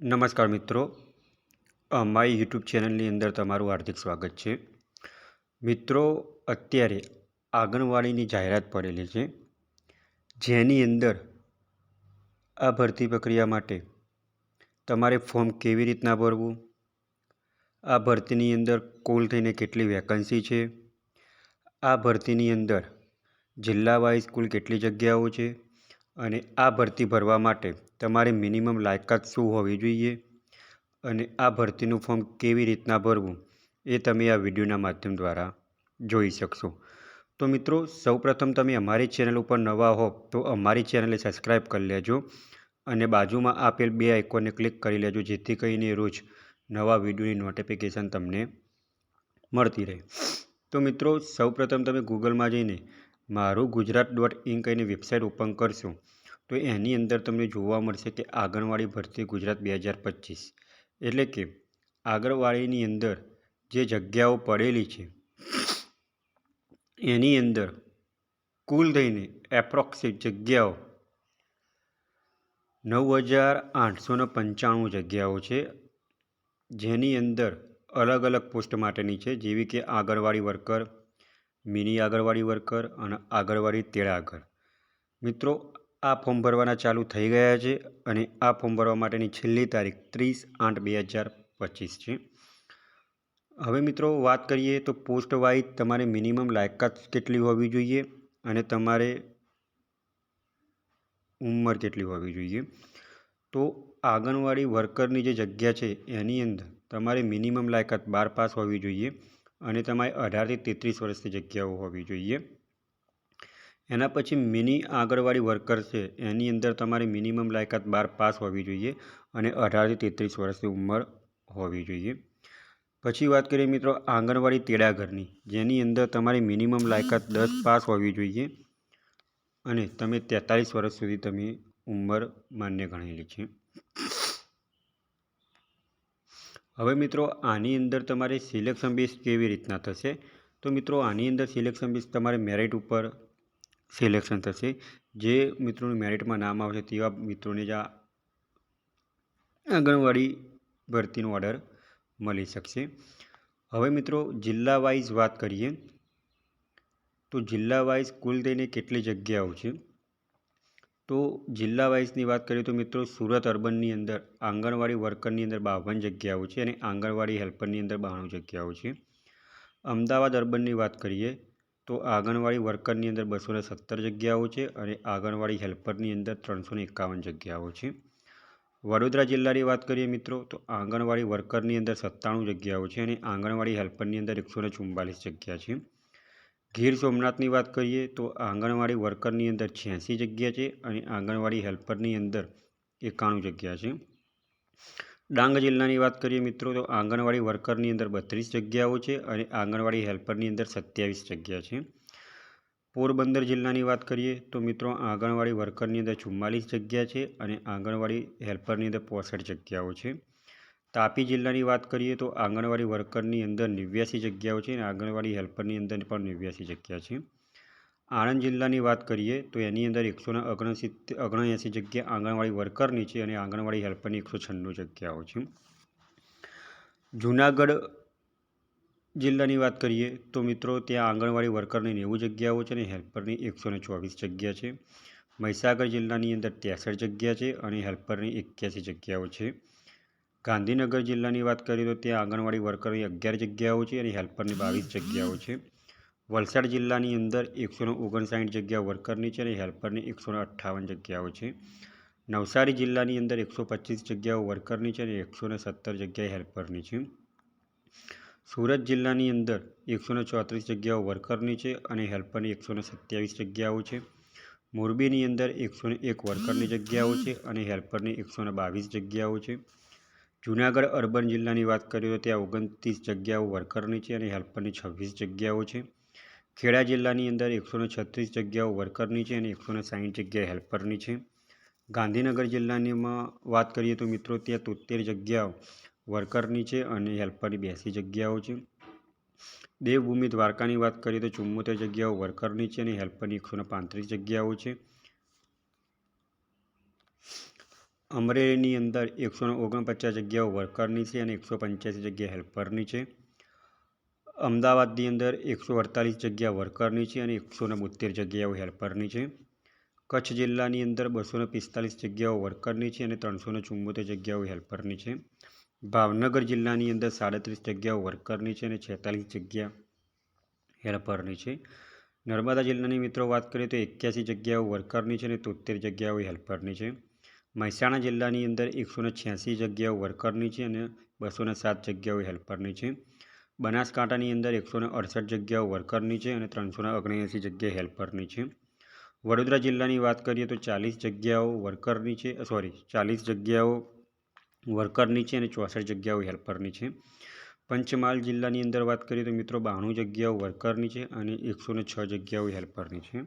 નમસ્કાર મિત્રો, મારી યુટ્યુબ ચેનલની અંદર તમારું હાર્દિક સ્વાગત છે. મિત્રો, અત્યારે આંગણવાડીની જાહેરાત પડેલી છે, જેની અંદર આ ભરતી પ્રક્રિયા માટે તમારે ફોર્મ કેવી રીતના ભરવું, આ ભરતીની અંદર કુલ થઈને કેટલી વેકન્સી છે, આ ભરતીની અંદર જિલ્લા વાઇઝ કુલ કેટલી જગ્યાઓ છે અને આ ભરતી ભરવા માટે તમારે મિનિમમ લાયકાત શું હોવી જોઈએ અને આ ભરતીનું ફોર્મ કેવી રીતના ભરવું એ તમે આ વિડીયોના માધ્યમ દ્વારા જોઈ શકશો. તો મિત્રો, સૌપ્રથમ તમે અમારી ચેનલ ઉપર નવા હો તો અમારી ચેનલને સબસ્ક્રાઈબ કરી લેજો અને બાજુમાં આપેલ બે આઇકોનને ક્લિક કરી લેજો, જેથી કરીને રોજ નવા વિડીયોની નોટિફિકેશન તમને મળતી રહે. તો મિત્રો, સૌપ્રથમ તમે ગૂગલમાં જઈને marugujarat.in કહીને વેબસાઇટ ઓપન કરશો તો એની અંદર તમને જોવા મળશે કે આંગણવાડી ભરતી ગુજરાત 2025 એટલે કે આંગણવાડીની અંદર જે જગ્યાઓ પડેલી છે એની અંદર કુલ થઈને એપ્રોક્સિમેટ જગ્યાઓ 9,895 જગ્યાઓ છે, જેની અંદર અલગ અલગ પોસ્ટ માટેની છે, જેવી કે આંગણવાડી વર્કર, મિની આંગણવાડી વર્કર અને આંગણવાડી તેડાગર. મિત્રો, આ ફોર્મ ભરવાના ચાલુ થઈ ગયા છે અને આ ફોર્મ ભરવા માટેની છેલ્લી તારીખ 30/8/2025 છે. હવે મિત્રો, વાત કરીએ તો પોસ્ટ વાઇઝ તમારે મિનિમમ લાયકાત કેટલી હોવી જોઈએ અને તમારે ઉંમર કેટલી હોવી જોઈએ. તો આંગણવાડી વર્કરની જે જગ્યા છે એની અંદર તમારે મિનિમમ લાયકાત 12 પાસ હોવી જોઈએ અને તમારે 18થી 33 વર્ષની જગ્યાઓ હોવી જોઈએ. એના પછી મિની આંગણવાડી વર્કર છે એની અંદર તમારે મિનિમમ લાયકાત 12 પાસ હોવી જોઈએ અને 18થી 33 વર્ષની ઉંમર હોવી જોઈએ. પછી વાત કરીએ મિત્રો આંગણવાડી તેડાગરની, જેની અંદર તમારી મિનિમમ લાયકાત 10 પાસ હોવી જોઈએ અને તમે 43 વર્ષ સુધી તમે ઉંમર માન્ય ગણેલી છે. હવે મિત્રો, આની અંદર તમારે સિલેક્શન બેઝ કેવી રીતના થશે? તો મિત્રો, આની અંદર સિલેક્શન બેઝ તમારે મેરિટ ઉપર સિલેક્શન થશે. જે મિત્રોનું મેરિટમાં નામ આવશે તેવા મિત્રોને જ આ આંગણવાડી ભરતીનો ઓર્ડર મળી શકશે. હવે મિત્રો, જિલ્લા વાઇઝ વાત કરીએ તો જિલ્લા વાઇઝ કુલ થઈને કેટલી જગ્યાઓ છે? તો જિલ્લા વાઇઝની વાત કરીએ તો મિત્રો, સુરત અર્બનની અંદર આંગણવાડી વર્કરની અંદર 52 જગ્યાઓ છે અને આંગણવાડી હેલ્પરની અંદર 92 જગ્યાઓ છે. અમદાવાદ અર્બનની વાત કરીએ તો આંગણવાડી વર્કરની અંદર 217 જગ્યાઓ છે અને આંગણવાડી હેલ્પરની અંદર 351 જગ્યાઓ છે. વડોદરા જિલ્લાની વાત કરીએ મિત્રો તો આંગણવાડી વર્કરની અંદર 97 જગ્યાઓ છે અને આંગણવાડી હેલ્પરની અંદર 144 જગ્યા છે. ગીર સોમનાથની વાત કરીએ તો આંગણવાડી વર્કરની અંદર 86 જગ્યા છે અને આંગણવાડી હેલ્પરની અંદર 91 જગ્યા છે. ડાંગ જિલ્લાની વાત કરીએ મિત્રો તો આંગણવાડી વર્કરની અંદર 32 જગ્યાઓ છે અને આંગણવાડી હેલ્પરની અંદર 27 જગ્યા છે. પોરબંદર જિલ્લાની વાત કરીએ તો મિત્રો આંગણવાડી વર્કરની અંદર 44 જગ્યા છે અને આંગણવાડી હેલ્પરની અંદર 65 જગ્યાઓ છે. તાપી જિલ્લાની વાત કરીએ તો આંગણવાડી વર્કરની અંદર 89 જગ્યાઓ છે અને આંગણવાડી હેલ્પરની અંદર પણ 89 જગ્યા છે. આણંદ જિલ્લાની વાત કરીએ તો એની અંદર 179 જગ્યા આંગણવાડી વર્કરની છે અને આંગણવાડી હેલ્પરની 196 જગ્યાઓ છે. જૂનાગઢ જિલ્લાની વાત કરીએ તો મિત્રો ત્યાં આંગણવાડી વર્કરની 90 જગ્યાઓ છે અને હેલ્પરની 124 જગ્યા છે. મહીસાગર જિલ્લાની અંદર 63 જગ્યા છે અને હેલ્પરની 81 જગ્યાઓ છે. ગાંધીનગર જિલ્લાની વાત કરીએ તો ત્યાં આંગણવાડી વર્કરની 11 જગ્યાઓ છે અને હેલ્પરની 22 જગ્યાઓ છે. વલસાડ જિલ્લાની અંદર 159 જગ્યા વર્કરની છે અને હેલ્પરની 158 જગ્યાઓ છે. નવસારી જિલ્લાની અંદર 125 જગ્યાઓ વર્કરની છે અને 117 જગ્યાએ હેલ્પરની છે. સુરત જિલ્લાની અંદર 134 જગ્યાઓ વર્કરની છે અને હેલ્પરની 127 જગ્યાઓ છે. મોરબીની અંદર 101 વર્કરની જગ્યાઓ છે અને હેલ્પરની 122 જગ્યાઓ છે. જૂનાગઢ અર્બન જિલ્લાની વાત કરીએ તો ત્યાં 29 જગ્યાઓ વર્કરની છે અને હેલ્પરની 26 જગ્યાઓ છે. ખેડા જિલ્લાની અંદર 136 જગ્યાઓ વર્કરની છે અને 160 જગ્યાએ હેલ્પરની છે. ગાંધીનગર જિલ્લાનીમાં વાત કરીએ તો મિત્રો ત્યાં 73 જગ્યાઓ વર્કરની છે અને હેલ્પરની 82 જગ્યાઓ છે. દેવભૂમિ દ્વારકાની વાત કરીએ તો 74 જગ્યાઓ વર્કરની છે અને હેલ્પરની 135 જગ્યાઓ છે. અમરેલીની અંદર 149 જગ્યાઓ વર્કરની છે અને 185 જગ્યા હેલ્પરની છે. અમદાવાદની અંદર 148 જગ્યા વર્કરની છે અને 172 જગ્યાઓ હેલ્પરની છે. કચ્છ જિલ્લાની અંદર 245 જગ્યાઓ વર્કરની છે અને 374 જગ્યાઓ હેલ્પરની છે. ભાવનગર જિલ્લાની અંદર 37 જગ્યાઓ વર્કરની છે અને 46 જગ્યા હેલ્પરની છે. નર્મદા જિલ્લાની મિત્રો વાત કરીએ તો 81 જગ્યાઓ વર્કરની છે અને 73 જગ્યાઓ હેલ્પરની છે. મહેસાણા જિલ્લાની અંદર 186 જગ્યાઓ વર્કરની છે અને 207 જગ્યાઓ હેલ્પરની છે. બનાસકાંઠાની અંદર 168 જગ્યાઓ વર્કરની છે અને 379 જગ્યા હેલ્પરની છે. વડોદરા જિલ્લાની વાત કરીએ તો 40 જગ્યાઓ વર્કરની છે 40 જગ્યાઓ વર્કરની છે અને 64 જગ્યાઓ હેલ્પરની છે. પંચમહાલ જિલ્લાની અંદર વાત કરીએ તો મિત્રો 92 જગ્યાઓ વર્કરની છે અને 106 જગ્યાઓ હેલ્પરની છે.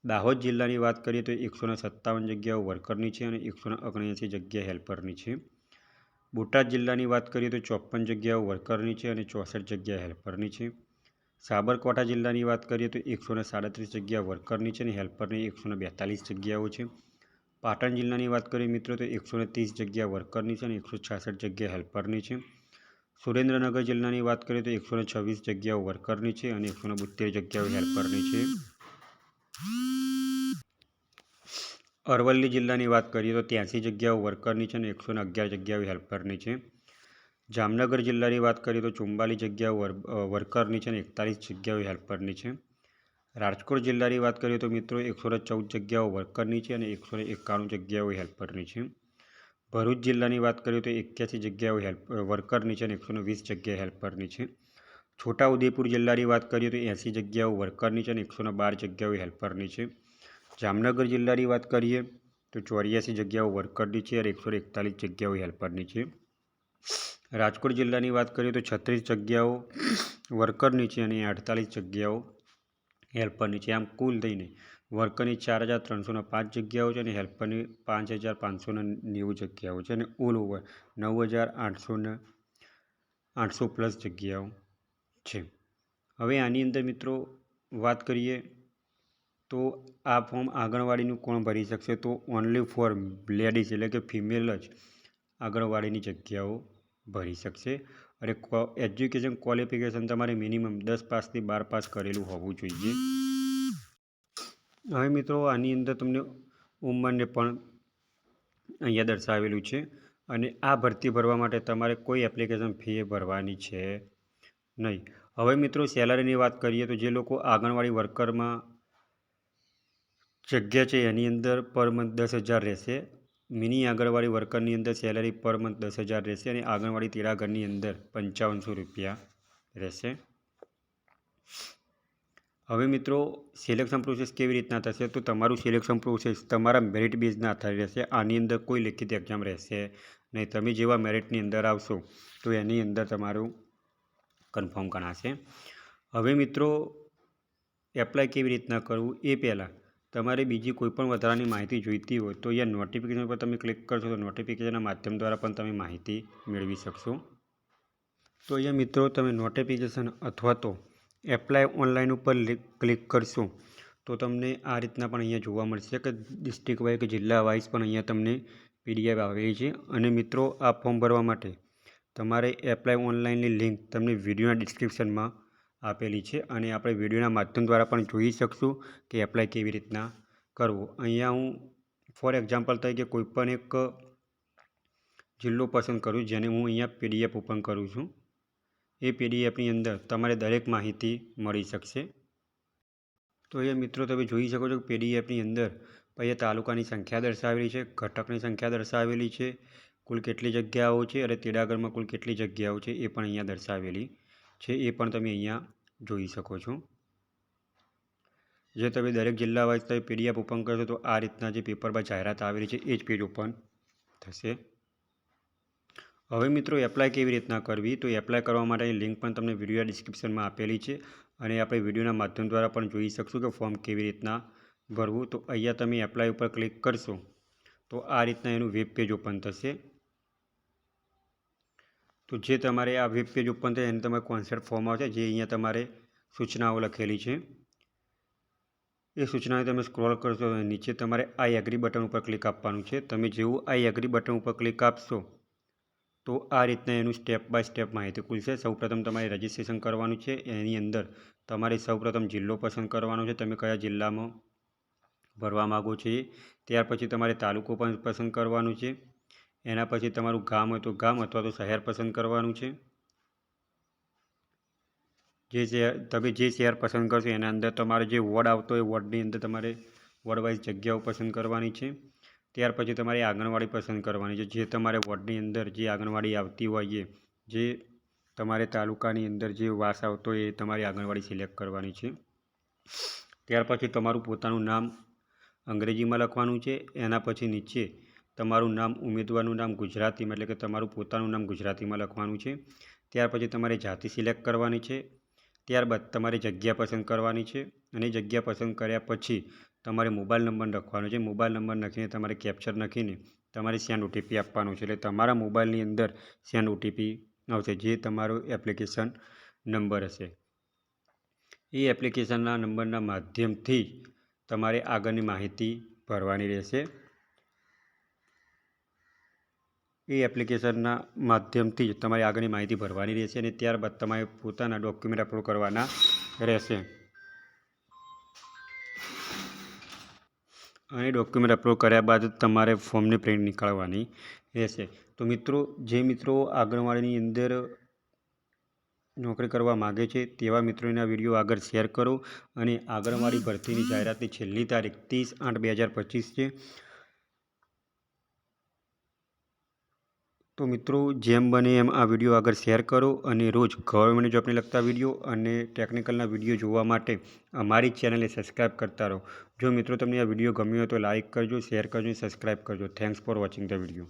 દાહોદ જિલ્લાની વાત કરીએ તો 157 જગ્યાઓ વર્કરની છે અને 179 જગ્યા હેલ્પરની છે. બોટાદ જિલ્લાની વાત કરીએ તો 54 જગ્યાઓ વર્કરની છે અને 64 જગ્યા હેલ્પરની છે. સાબરકાંઠા જિલ્લાની વાત કરીએ તો 137 જગ્યા વર્કરની છે અને હેલ્પરની 142 જગ્યાઓ છે. પાટણ જિલ્લાની વાત કરીએ મિત્રો તો 130 જગ્યા વર્કરની છે અને 166 જગ્યા હેલ્પરની છે. સુરેન્દ્રનગર જિલ્લાની વાત કરીએ તો 126 જગ્યાઓ વર્કરની છે અને 172 જગ્યાઓ હેલ્પરની છે. અરવલ્લી જિલ્લાની વાત કરીએ તો 83 જગ્યાઓ વર્કરની છે અને 111 જગ્યાઓ હેલ્પરની છે. જામનગર જિલ્લાની વાત કરીએ તો 44 જગ્યાઓ વર્કરની છે અને 41 જગ્યાઓ હેલ્પરની છે. રાજકોટ જિલ્લાની વાત કરીએ તો મિત્રો 114 જગ્યાઓ વર્કરની છે અને 191 જગ્યાઓ હેલ્પરની છે. ભરૂચ જિલ્લાની વાત કરીએ તો 81 જગ્યાઓ વર્કરની છે અને 120 જગ્યા હેલ્પરની છે. છોટાઉદેપુર જિલ્લાની વાત કરીએ તો 80 જગ્યાઓ વર્કરની છે અને 112 જગ્યાઓ હેલ્પરની છે. જામનગર જિલ્લાની વાત કરીએ તો 84 જગ્યાઓ વર્કરની છે અને 141 જગ્યાઓ હેલ્પરની છે. રાજકોટ જિલ્લાની વાત કરીએ તો 36 જગ્યાઓ વર્કરની છે અને 48 જગ્યાઓ હેલ્પરની છે. આમ કુલ થઈને વર્કરની 4305 જગ્યાઓ છે અને હેલ્પરની 5590 જગ્યાઓ છે અને ઓલ ઓવર 9800 પ્લસ જગ્યાઓ છે. હવે આની અંદર મિત્રો વાત કરીએ તો આ ફોર્મ આંગણવાડીનું કોણ ભરી શકશે? તો ઓનલી ફોર લેડીઝ એટલે કે ફિમેલ જ આંગણવાડીની જગ્યાઓ ભરી શકશે. અને એજ્યુકેશન ક્વોલિફિકેશન તમારે મિનિમમ 10 પાસથી 12 પાસ કરેલું હોવું જોઈએ. હવે મિત્રો આની અંદર તમને ઉંમરને પણ અહીંયા દર્શાવેલું છે અને આ ભરતી ભરવા માટે તમારે કોઈ એપ્લિકેશન ફી ભરવાની છે નહીં. હવે મિત્રો સેલરીની વાત કરીએ તો જે લોકો આંગણવાડી વર્કરમાં જગ્યા છે એની અંદર પર મંથ 10,000 રહેશે. મિની આંગણવાડી વર્કરની અંદર સેલરી પર મંથ 10,000 રહેશે અને આંગણવાડી તેડાગરની અંદર 5500 રૂપિયા રહેશે. હવે મિત્રો સિલેક્શન પ્રોસેસ કેવી રીતના થશે? તો તમારું સિલેક્શન પ્રોસેસ તમારા મેરિટ બેઝના આધારે રહેશે. આની અંદર કોઈ લેખિત એક્ઝામ રહેશે નહીં. તમે જેવા મેરિટની અંદર આવશો તો એની અંદર તમારું કન્ફર્મ ગણાશે. હવે મિત્રો એપ્લાય કેવી રીતના કરવું એ પહેલાં તમારે બીજી કોઈપણ વધારાની માહિતી જોઈતી હોય તો અહીંયા નોટિફિકેશન પર તમે ક્લિક કરશો તો નોટિફિકેશનના માધ્યમ દ્વારા પણ તમે માહિતી મેળવી શકશો. તો અહીંયા મિત્રો તમે નોટિફિકેશન અથવા તો એપ્લાય ઓનલાઈન ઉપર ક્લિક કરશો તો તમને આ રીતના પણ અહીંયા જોવા મળશે કે ડિસ્ટ્રિક્ટ વાઇઝ કે જિલ્લા વાઇઝ પણ અહીંયા તમને PDF આવેલી છે. અને મિત્રો આ ફોર્મ ભરવા માટે તમારે એપ્લાય ઓનલાઈનની લિંક તમને વિડીયોના ડિસ્ક્રિપ્શનમાં આપેલી છે અને આપણે વિડીયોના માધ્યમ દ્વારા પણ જોઈ શકશું કે એપ્લાય કેવી રીતના કરવું. અહીંયા હું ફોર એક્ઝામ્પલ તરીકે કોઈપણ એક જિલ્લો પસંદ કરું જેને હું અહીંયા PDF ઓપન કરું છું. એ PDFની અંદર તમારે દરેક માહિતી મળી શકશે. તો અહીંયા મિત્રો તમે જોઈ શકો છો કે PDFની અંદર અહીંયા તાલુકાની સંખ્યા દર્શાવેલી છે, ઘટકની સંખ્યા દર્શાવેલી છે, કુલ કેટલી જગ્યાઓ છે અને તેડાગરમાં કુલ કેટલી જગ્યાઓ છે એ પણ અહીંયા દર્શાવેલી છે. એ પણ તમે અહીંયા જોઈ શકો છો. જે તમે દરેક જિલ્લા વાઇઝ તમે PDF ઓપન કરશો તો આ રીતના જે પેપરમાં જાહેરાત આવેલી છે એ જ પેજ ઓપન થશે. હવે મિત્રો એપ્લાય કેવી રીતના કરવી? તો એપ્લાય કરવા માટેની લિંક પણ તમને વિડીયો ડિસ્ક્રિપ્શનમાં આપેલી છે અને આપણે વિડીયોના માધ્યમ દ્વારા પણ જોઈ શકશું કે ફોર્મ કેવી રીતના ભરવું. તો અહીંયા તમે એપ્લાય ઉપર ક્લિક કરશો તો આ રીતના એનું વેબ પેજ ઓપન થશે. તો જે તમારે આ વેબ પેજ ઓપન થાય એને તમારે કોન્સેપ્ટ ફોર્મ આવશે જે અહીંયા તમારે સૂચનાઓ લખેલી છે એ સૂચનાને તમે સ્ક્રોલ કરશો અને નીચે તમારે આઈ એગ્રી બટન ઉપર ક્લિક આપવાનું છે. તમે જેવું આઈ એગ્રી બટન ઉપર ક્લિક આપશો તો આ રીતના એનું સ્ટેપ બાય સ્ટેપ માહિતી ખુલશે. સૌપ્રથમ તમારે રજિસ્ટ્રેશન કરવાનું છે. એની અંદર તમારે સૌપ્રથમ જિલ્લો પસંદ કરવાનો છે, તમે કયા જિલ્લામાં ભરવા માગો છો એ. ત્યાર પછી તમારે તાલુકો પણ પસંદ કરવાનું છે. એના પછી તમારું ગામ હોય તો ગામ અથવા તો શહેર પસંદ કરવાનું છે. તમે જે શહેર પસંદ કરશો એના અંદર તમારે જે વોર્ડ આવતો હોય વોર્ડની અંદર તમારે વોર્ડ વાઇઝ જગ્યાઓ પસંદ કરવાની છે. ત્યાર પછી તમારે આંગણવાડી પસંદ કરવાની છે. જે તમારે વોર્ડની અંદર જે આંગણવાડી આવતી હોય જે તમારે તાલુકાની અંદર જે વાસ આવતો હોય એ તમારી આંગણવાડી સિલેક્ટ કરવાની છે. ત્યાર પછી તમારું પોતાનું નામ અંગ્રેજીમાં લખવાનું છે. એના પછી નીચે તમારું નામ ઉમેદવારનું નામ ગુજરાતીમાં એટલે કે તમારું પોતાનું નામ ગુજરાતીમાં લખવાનું છે. ત્યાર પછી તમારે જાતિ સિલેક્ટ કરવાની છે. ત્યારબાદ તમારે જગ્યા પસંદ કરવાની છે અને જગ્યા પસંદ કર્યા પછી તમારે મોબાઈલ નંબર લખવાનો છે. મોબાઈલ નંબર લખીને તમારે કેપ્ચર લખીને તમારે સેન્ડ ઓટીપી આપવાનું છે. એટલે તમારા મોબાઈલની અંદર સેન્ડ ઓટીપી આવશે જે તમારો એપ્લિકેશન નંબર હશે. એ એપ્લિકેશનના નંબરના માધ્યમથી તમારે આગળની માહિતી ભરવાની રહેશે. એ એપ્લિકેશનના માધ્યમથી જ તમારે આગળની માહિતી ભરવાની રહેશે અને ત્યારબાદ તમારે પોતાના ડોક્યુમેન્ટ અપલોડ કરવાના રહેશે. અને ડોક્યુમેન્ટ અપલોડ કર્યા બાદ તમારે ફોર્મની પ્રિન્ટ નીકાળવાની રહેશે. તો મિત્રો, જે મિત્રો આંગણવાડીની અંદર નોકરી કરવા માગે છે તેવા મિત્રોને આ વિડીયો આગળ શેર કરો. અને આંગણવાડી ભરતીની જાહેરાતની છેલ્લી તારીખ 30/8/2025 છે. તો મિત્રો, જેમ બને એમ આ વિડીયો આગળ શેર કરો અને રોજ ગવર્મેન્ટ જોબને લગતા વિડીયો અને ટેકનિકલના વિડીયો જોવા માટે અમારી ચેનલને સબસ્ક્રાઈબ કરતા રહો. જો મિત્રો તમને આ વિડીયો ગમ્યો હોય તો લાઇક કરજો, શેર કરજો અને સબસ્ક્રાઈબ કરજો. Thanks for watching the video.